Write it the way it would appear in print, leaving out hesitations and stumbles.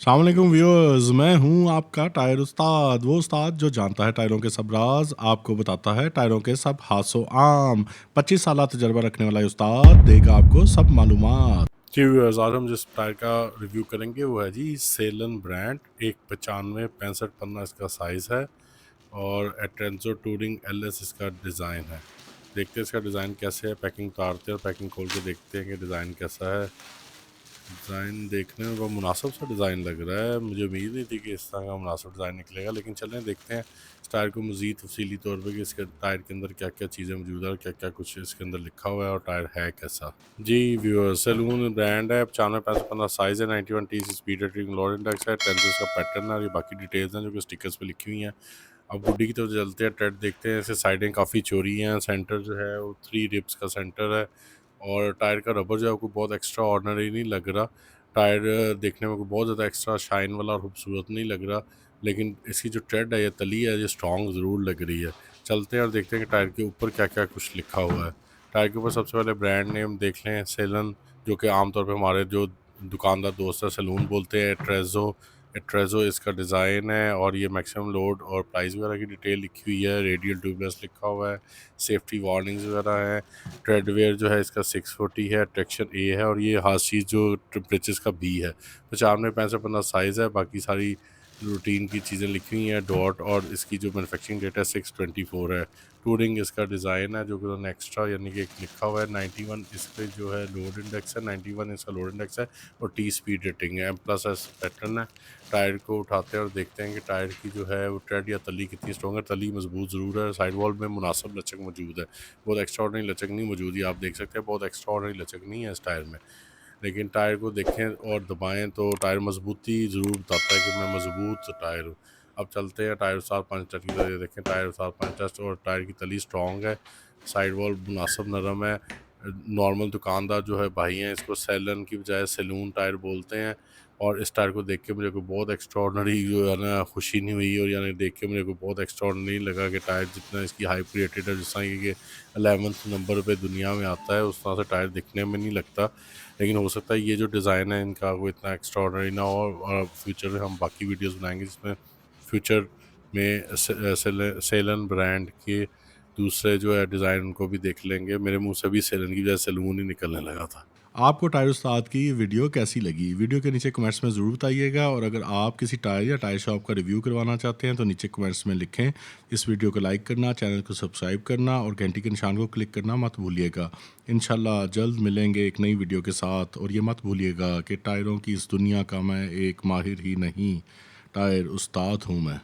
अस्सलाम वालेकुम व्यूअर्स, मैं हूं आपका टायर उस्ताद, वो उस्ताद जो जानता है टायरों के सब राज, आपको बताता है टायरों के सब हासो आम। 25 साल तजर्बा रखने वाला ये उस्ताद देगा आपको सब मालूमात। जी व्यूअर्स, आज हम जिस टायर का रिव्यू करेंगे वो है जी सेलन ब्रांड। 195-65-15 इसका साइज़ है और एट्रेंजो टूरिंग LS इसका डिज़ाइन है। देखते हैं इसका डिज़ाइन कैसे है। पैकिंग उतारते हैं और पैकिंग खोल के देखते हैं कि डिज़ाइन कैसा है। डिज़ाइन देखने में बहुत मुनासिब सा डिज़ाइन लग रहा है। मुझे उम्मीद नहीं थी कि इस तरह का मुनासिब डिज़ाइन निकलेगा, लेकिन चलें देखते हैं इस टायर को मज़ीद तफसीली तौर पे कि इसके टायर के अंदर क्या क्या चीज़ें मौजूद है और क्या क्या कुछ इसके अंदर लिखा हुआ है और टायर है कैसा। जी व्यूअर, सैलून ब्रांड है, 95-65-15 साइज़ है, 91 TC speed rating, load index है, टेंजस का पैटर्न है और ये बाकी डिटेल्स हैं जो कि स्टिकर्स पे लिखी हुई हैं। अब गुड्डी की तरफ चलते हैं, ट्रेड देखते हैं। इससे साइडें काफ़ी चौड़ी हैं, सेंटर जो है वो 3 रिब्स का सेंटर है और टायर का रबर जो है आपको बहुत एक्स्ट्रा ऑर्डनरी नहीं लग रहा। टायर देखने में कोई बहुत ज़्यादा एक्स्ट्रा शाइन वाला और खूबसूरत नहीं लग रहा, लेकिन इसकी जो ट्रेड है, ये तली है, ये स्ट्रॉन्ग ज़रूर लग रही है। चलते हैं और देखते हैं कि टायर के ऊपर क्या क्या कुछ लिखा हुआ है। टायर के ऊपर सबसे पहले ब्रांड नेम देख लें, सेलन, जो कि आमतौर पर हमारे जो दुकानदार दोस्त है सैलून बोलते हैं। ट्रेजो इसका डिज़ाइन है और ये मैक्सिमम लोड और प्राइस वगैरह की डिटेल लिखी हुई है। रेडियल ट्यूबलेस लिखा हुआ है, सेफ्टी वार्निंग्स वगैरह हैं। ट्रेडवेयर जो है इसका 640 है, ट्रैक्शन A है और ये हाथ चीज़ जो ब्रिचेस का B है। 95-65-15 साइज़ है, बाकी सारी रूटीन की चीज़ें लिखी हुई हैं। डॉट और इसकी जो मैन्युफैक्चरिंग डेट है 6/24 है। टूरिंग इसका डिज़ाइन है जो कि उन्होंने एक्स्ट्रा यानी कि एक लिखा हुआ है। 91 इस पर जो है लोड इंडेक्स है, 91 इसका लोड इंडेक्स है और T स्पीड रेटिंग है। M+S पैटर्न है। टायर को उठाते हैं और देखते हैं कि टायर की जो है वो ट्रेड या तली कितनी स्ट्रॉन्ग है। तली मजबूत ज़रूर है, साइड वॉल में मुनासिब लचक मौजूद है, बहुत एक्स्ट्रा ऑर्डनरी लचक नहीं मौजूद है। आप देख सकते हैं बहुत एक्स्ट्रा ऑर्डनरी लचक नहीं है इस टायर में, लेकिन टायर को देखें और दबाएं तो टायर मजबूती ज़रूर बताता है कि मैं मजबूत टायर हूँ। अब चलते हैं टायर 4-5 टेस्ट की तरह, देखें टायर 4-5 टेस्ट और टायर की तली स्ट्रॉन्ग है, साइड वॉल मुनासिब नरम है। नॉर्मल दुकानदार जो है भाई हैं इसको सेलन की बजाय सैलून टायर बोलते हैं और इस टायर को देख के मुझे कोई बहुत एक्स्ट्राऑर्डिनरी जो है ना खुशी नहीं हुई और यानी देख के मुझे कोई बहुत एक्स्ट्राऑर्डिनरी लगा कि टायर जितना इसकी हाइप रेटेड है, जिस तरह कि 11th नंबर पे दुनिया में आता है उस तरह से टायर दिखने में नहीं लगता। लेकिन हो सकता है ये जो डिज़ाइन है इनका वो इतना एक्स्ट्राऑर्डिनरी ना हो और फ्यूचर में हम बाकी वीडियोस बनाएंगे जिसमें फ्यूचर में सेलन ब्रांड के दूसरे जो है डिज़ाइन उनको भी देख लेंगे। मेरे मुंह से भी सेलन की बजाय सैलून ही निकलने लगा था। आपको टायर उस्ताद की ये वीडियो कैसी लगी? वीडियो के नीचे कमेंट्स में ज़रूर बताइएगा और अगर आप किसी टायर या टायर शॉप का रिव्यू करवाना चाहते हैं तो नीचे कमेंट्स में लिखें। इस वीडियो को लाइक करना, चैनल को सब्सक्राइब करना और घंटी के निशान को क्लिक करना मत भूलिएगा। इंशाल्लाह जल्द मिलेंगे एक नई वीडियो के साथ और ये मत भूलिएगा कि टायरों की इस दुनिया का मैं एक माहिर ही नहीं, टायर उस्ताद हूँ मैं।